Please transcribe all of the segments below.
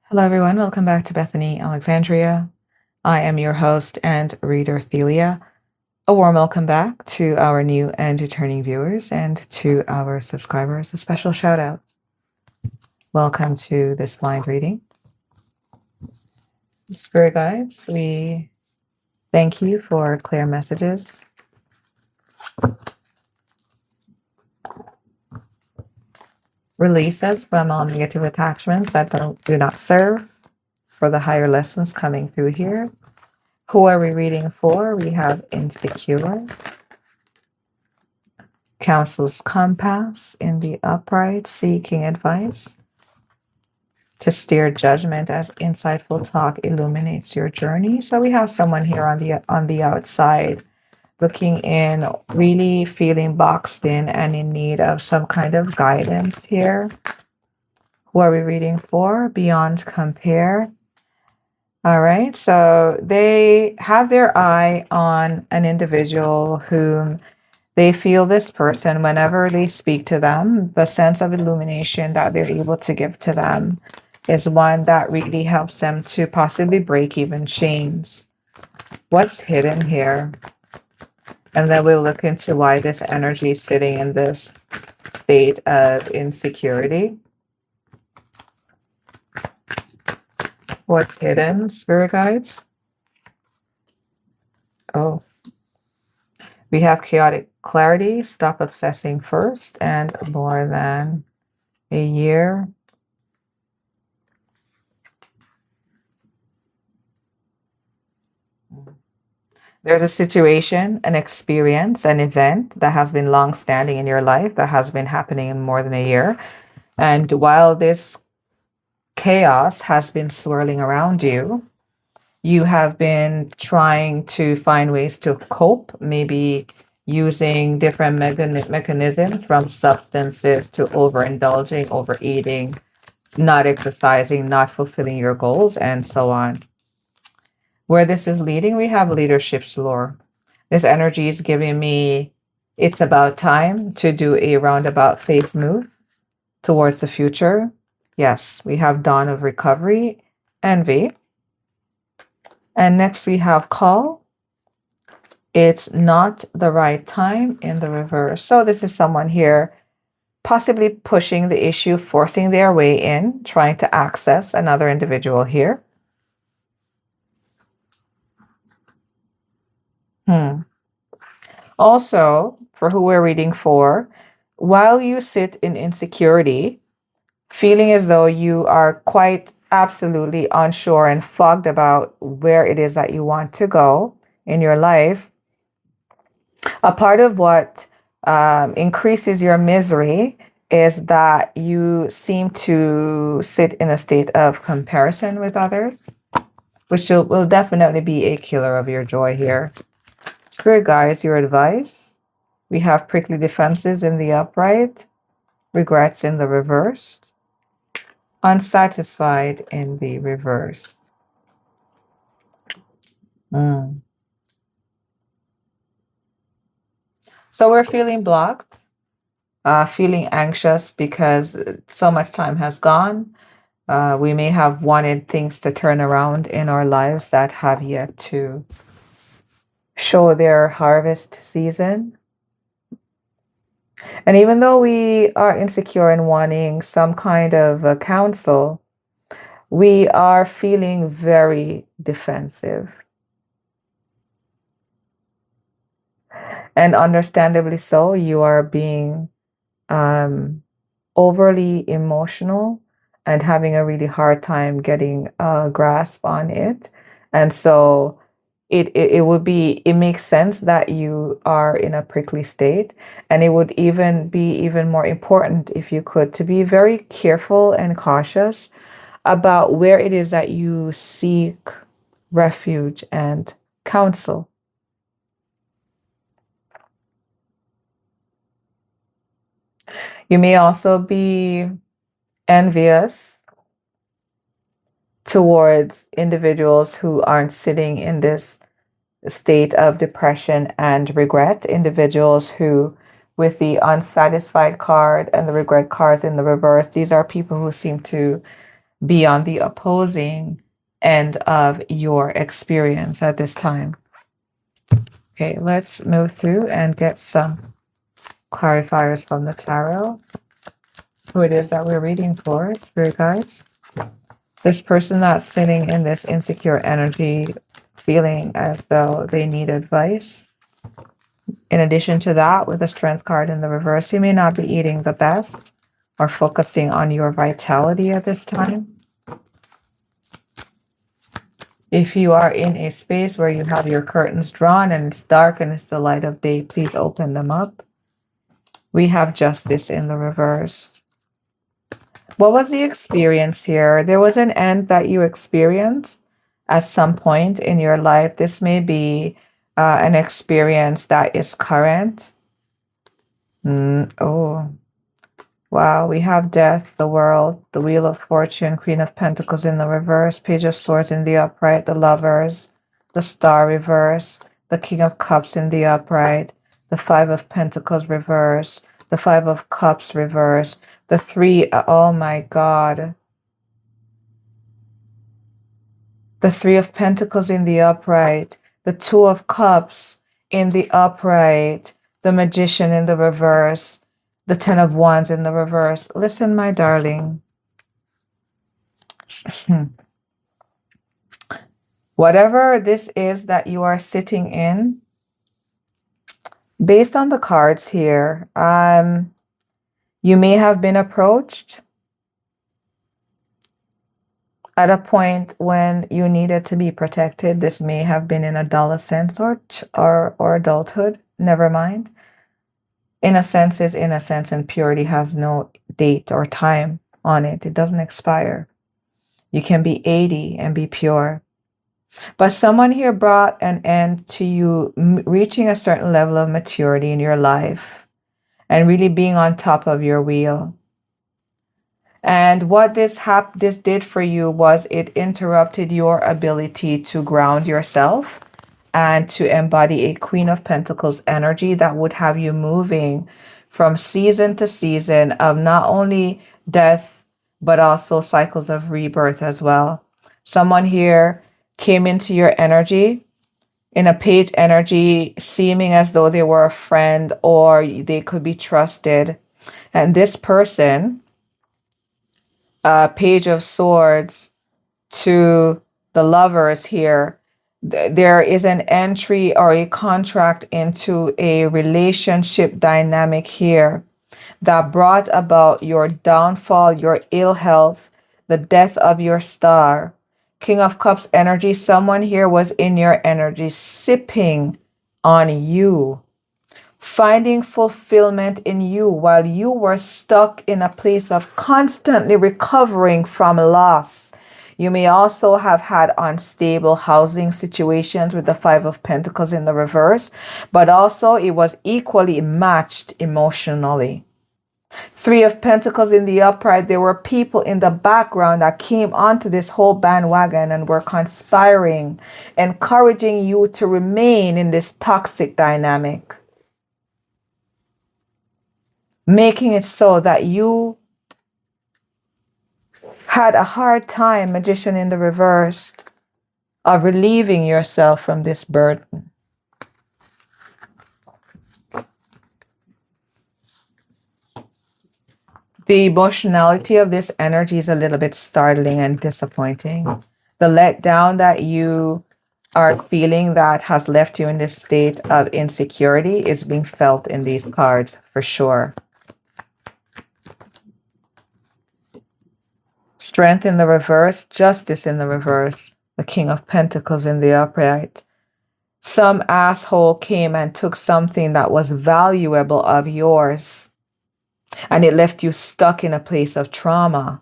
Hello, everyone. Welcome back to Bethany Alexandria. I am your host and reader, Thelia. A warm welcome back to our new and returning viewers and to our subscribers. A special shout out. Welcome to this blind reading. Spirit guides, we thank you for clear messages. Release us from all negative attachments that do not serve for the higher lessons coming through here. Who are we reading for? We have insecure. Counsel's compass in the upright, seeking advice. To steer judgment as insightful talk illuminates your journey. So we have someone here on the outside looking in, really feeling boxed in and in need of some kind of guidance here. Who are we reading for? Beyond compare. All right, so they have their eye on an individual whom they feel this person, whenever they speak to them, the sense of illumination that they're able to give to them is one that really helps them to possibly break even chains. What's hidden here? And then we'll look into why this energy is sitting in this state of insecurity. What's hidden, spirit guides? Oh, we have chaotic clarity, stop obsessing first, and more than a year. There's a situation, an experience, an event that has been long standing in your life, that has been happening in more than a year. And while this chaos has been swirling around you, you have been trying to find ways to cope, maybe using different mechanisms, from substances to overindulging, overeating, not exercising, not fulfilling your goals, and so on. Where this is leading, we have leadership's lore. This energy is giving me, it's about time to do a roundabout face move towards the future. Yes, we have dawn of recovery, envy. And next we have call. It's not the right time in the reverse. So this is someone here possibly pushing the issue, forcing their way in, trying to access another individual here. Also, for who we're reading for, while you sit in insecurity, feeling as though you are quite absolutely unsure and fogged about where it is that you want to go in your life, a part of what increases your misery is that you seem to sit in a state of comparison with others, which will definitely be a killer of your joy here. Spirit guides, your advice. We have prickly defenses in the upright, regrets in the reverse, unsatisfied in the reverse. So we're feeling blocked, feeling anxious because so much time has gone. We may have wanted things to turn around in our lives that have yet to show their harvest season. And even though we are insecure and wanting some kind of counsel, we are feeling very defensive. And understandably so, you are being overly emotional and having a really hard time getting a grasp on it. And so it makes sense that you are in a prickly state, and it would even be even more important, if you could, to be very careful and cautious about where it is that you seek refuge and counsel. You may also be envious towards individuals who aren't sitting in this state of depression and regret, individuals who, with the unsatisfied card and the regret cards in the reverse, these are people who seem to be on the opposing end of your experience at this time. Okay, let's move through and get some clarifiers from the tarot. Who it is that we're reading for, spirit guides. This person that's sitting in this insecure energy, feeling as though they need advice. In addition to that, with the strength card in the reverse, you may not be eating the best or focusing on your vitality at this time. If you are in a space where you have your curtains drawn and it's dark and it's the light of day, please open them up. We have justice in the reverse. What was the experience here? There was an end that you experienced at some point in your life. This may be an experience that is current. Oh, wow. We have death, the world, the wheel of fortune, queen of pentacles in the reverse, page of swords in the upright, the lovers, the star reverse, the king of cups in the upright, the five of pentacles reverse, the five of cups reverse, the three, oh my God. The three of pentacles in the upright, the two of cups in the upright, the magician in the reverse, the 10 of wands in the reverse. Listen, my darling. Whatever this is that you are sitting in, based on the cards here, you may have been approached at a point when you needed to be protected. This may have been in adolescence or adulthood. Never mind. Innocence is innocence, and purity has no date or time on it. It doesn't expire. You can be 80 and be pure. But someone here brought an end to you reaching a certain level of maturity in your life and really being on top of your wheel. And what this did for you was it interrupted your ability to ground yourself and to embody a Queen of Pentacles energy that would have you moving from season to season of not only death, but also cycles of rebirth as well. Someone here came into your energy in a page energy, seeming as though they were a friend or they could be trusted. And this person, page of swords to the lovers here, there is an entry or a contract into a relationship dynamic here that brought about your downfall, your ill health, the death of your star. King of Cups energy, someone here was in your energy, sipping on you, finding fulfillment in you while you were stuck in a place of constantly recovering from loss. You may also have had unstable housing situations with the Five of Pentacles in the reverse, but also it was equally matched emotionally. Three of Pentacles in the upright, there were people in the background that came onto this whole bandwagon and were conspiring, encouraging you to remain in this toxic dynamic, making it so that you had a hard time, magician in the reverse, of relieving yourself from this burden. The emotionality of this energy is a little bit startling and disappointing. The letdown that you are feeling that has left you in this state of insecurity is being felt in these cards for sure. Strength in the reverse, justice in the reverse, the King of Pentacles in the upright. Some asshole came and took something that was valuable of yours, and it left you stuck in a place of trauma.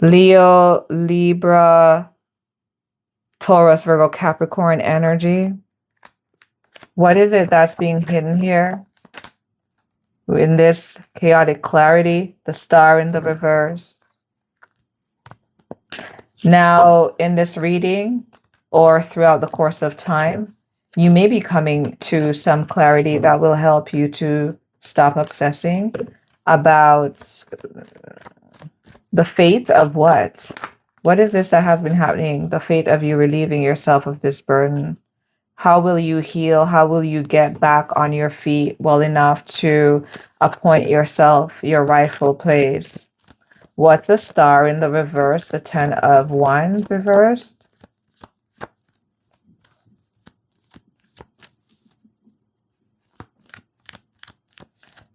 Leo, Libra, Taurus, Virgo, Capricorn energy. What is it that's being hidden here? In this chaotic clarity, the star in the reverse. Now, in this reading, or throughout the course of time, you may be coming to some clarity that will help you to stop obsessing. about the fate of what? What is this that has been happening? The fate of you relieving yourself of this burden. How will you heal? How will you get back on your feet well enough to appoint yourself your rightful place? What's the star in the reverse? The 10 of Wands reversed.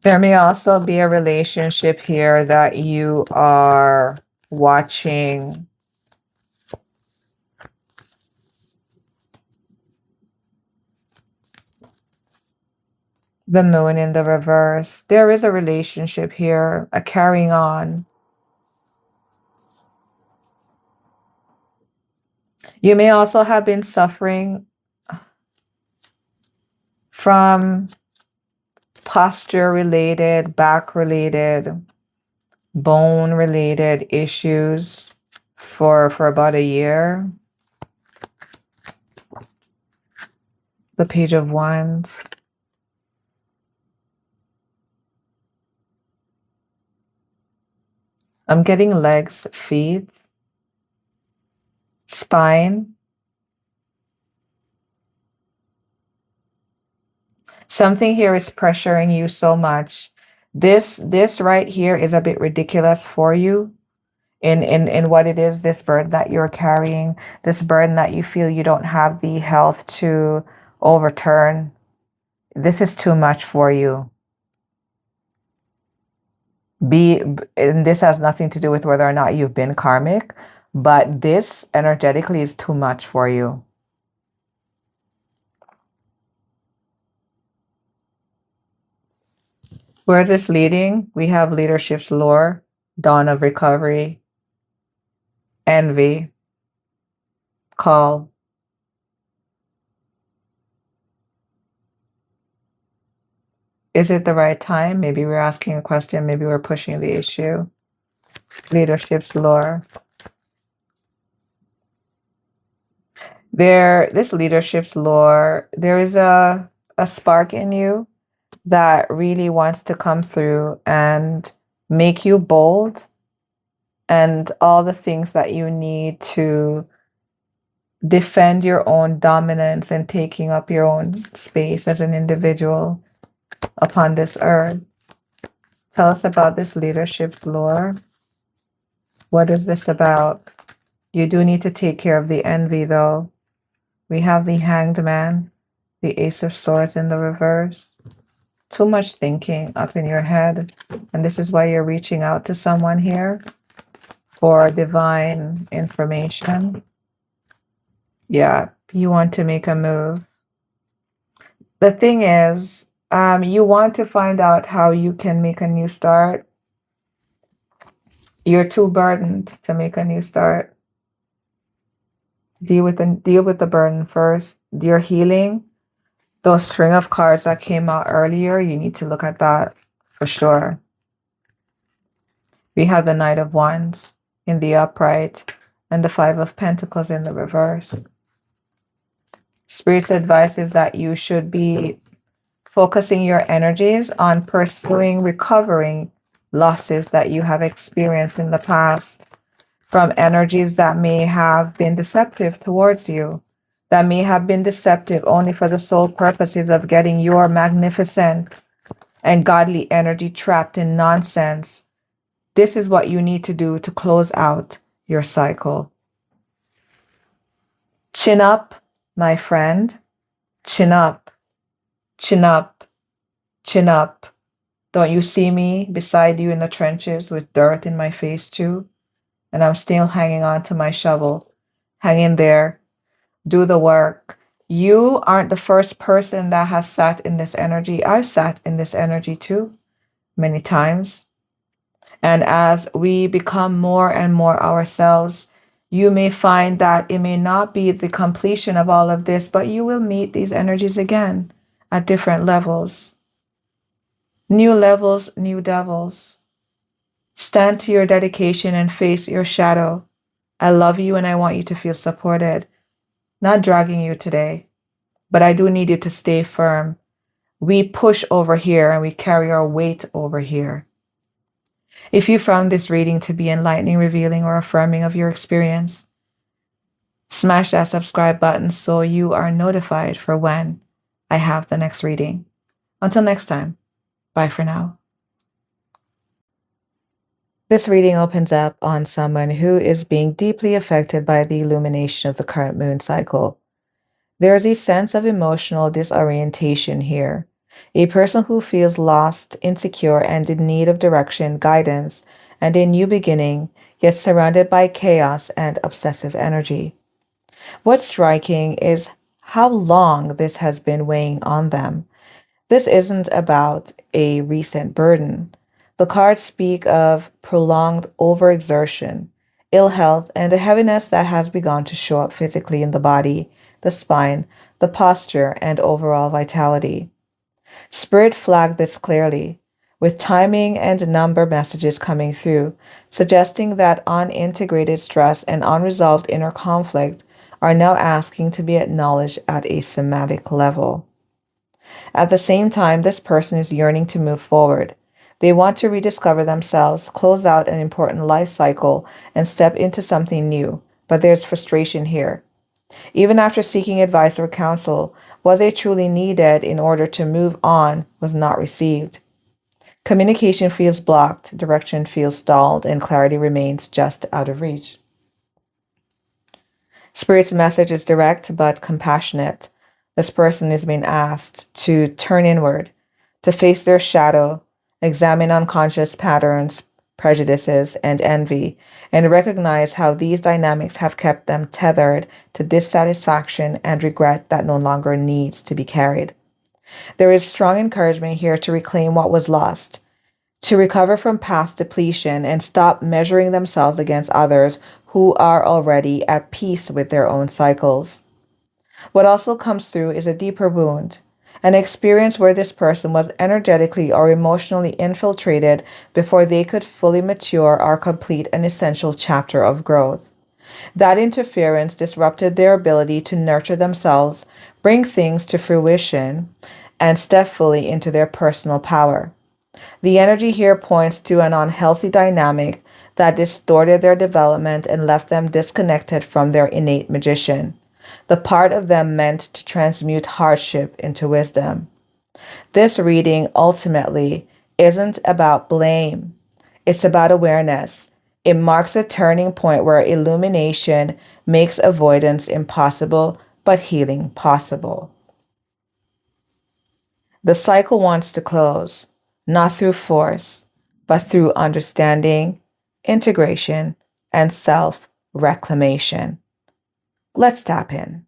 There may also be a relationship here that you are watching. The moon in the reverse. There is a relationship here, a carrying on. You may also have been suffering from posture related, back related, bone related issues for about a year. The Page of Wands. I'm getting legs, feet, spine. Something here is pressuring you so much. This right here is a bit ridiculous for you in what it is, this burden that you're carrying, this burden that you feel you don't have the health to overturn. This is too much for you. And this has nothing to do with whether or not you've been karmic, but this energetically is too much for you. Where is this leading? We have leadership's lure, dawn of recovery, envy, call. Is it the right time? Maybe we're asking a question. Maybe we're pushing the issue. Leadership's lure. This leadership's lure, there is a spark in you that really wants to come through and make you bold and all the things that you need to defend your own dominance and taking up your own space as an individual upon this earth. Tell us about this leadership lore. What is this about? You do need to take care of the envy, though. We have the Hanged Man, the Ace of Swords in the reverse. Too much thinking up in your head. And this is why you're reaching out to someone here for divine information. Yeah, you want to make a move. The thing is, you want to find out how you can make a new start. You're too burdened to make a new start. Deal with the burden first. Your healing, those string of cards that came out earlier, you need to look at that for sure. We have the Knight of Wands in the upright and the Five of Pentacles in the reverse. Spirit's advice is that you should be focusing your energies on pursuing, recovering losses that you have experienced in the past from energies that may have been deceptive towards you, that may have been deceptive only for the sole purposes of getting your magnificent and godly energy trapped in nonsense. This is what you need to do to close out your cycle. Chin up, my friend. Chin up, chin up, chin up. Don't you see me beside you in the trenches with dirt in my face too? And I'm still hanging on to my shovel. Hang in there. Do the work. You aren't the first person that has sat in this energy. I've sat in this energy too, many times. And as we become more and more ourselves, you may find that it may not be the completion of all of this, but you will meet these energies again at different levels. New levels, new devils. Stand to your dedication and face your shadow. I love you and I want you to feel supported. Not dragging you today, but I do need you to stay firm. We push over here and we carry our weight over here. If you found this reading to be enlightening, revealing, or affirming of your experience, smash that subscribe button so you are notified for when I have the next reading. Until next time, bye for now. This reading opens up on someone who is being deeply affected by the illumination of the current moon cycle. There is a sense of emotional disorientation here. A person who feels lost, insecure, and in need of direction, guidance, and a new beginning, yet surrounded by chaos and obsessive energy. What's striking is how long this has been weighing on them. This isn't about a recent burden. The cards speak of prolonged overexertion, ill health, and a heaviness that has begun to show up physically in the body, the spine, the posture, and overall vitality. Spirit flagged this clearly, with timing and number messages coming through, suggesting that unintegrated stress and unresolved inner conflict are now asking to be acknowledged at a somatic level. At the same time, this person is yearning to move forward. They want to rediscover themselves, close out an important life cycle, and step into something new. But there's frustration here. Even after seeking advice or counsel, what they truly needed in order to move on was not received. Communication feels blocked, direction feels stalled, and clarity remains just out of reach. Spirit's message is direct but compassionate. This person is being asked to turn inward, to face their shadow, examine unconscious patterns, prejudices, and envy, and recognize how these dynamics have kept them tethered to dissatisfaction and regret that no longer needs to be carried. There is strong encouragement here to reclaim what was lost, to recover from past depletion and stop measuring themselves against others who are already at peace with their own cycles. What also comes through is a deeper wound, an experience where this person was energetically or emotionally infiltrated before they could fully mature or complete an essential chapter of growth. That interference disrupted their ability to nurture themselves, bring things to fruition, and step fully into their personal power. The energy here points to an unhealthy dynamic that distorted their development and left them disconnected from their innate magician, the part of them meant to transmute hardship into wisdom. This reading ultimately isn't about blame, it's about awareness. It marks a turning point where illumination makes avoidance impossible, but healing possible. The cycle wants to close, not through force, but through understanding, integration, and self reclamation. Let's tap in.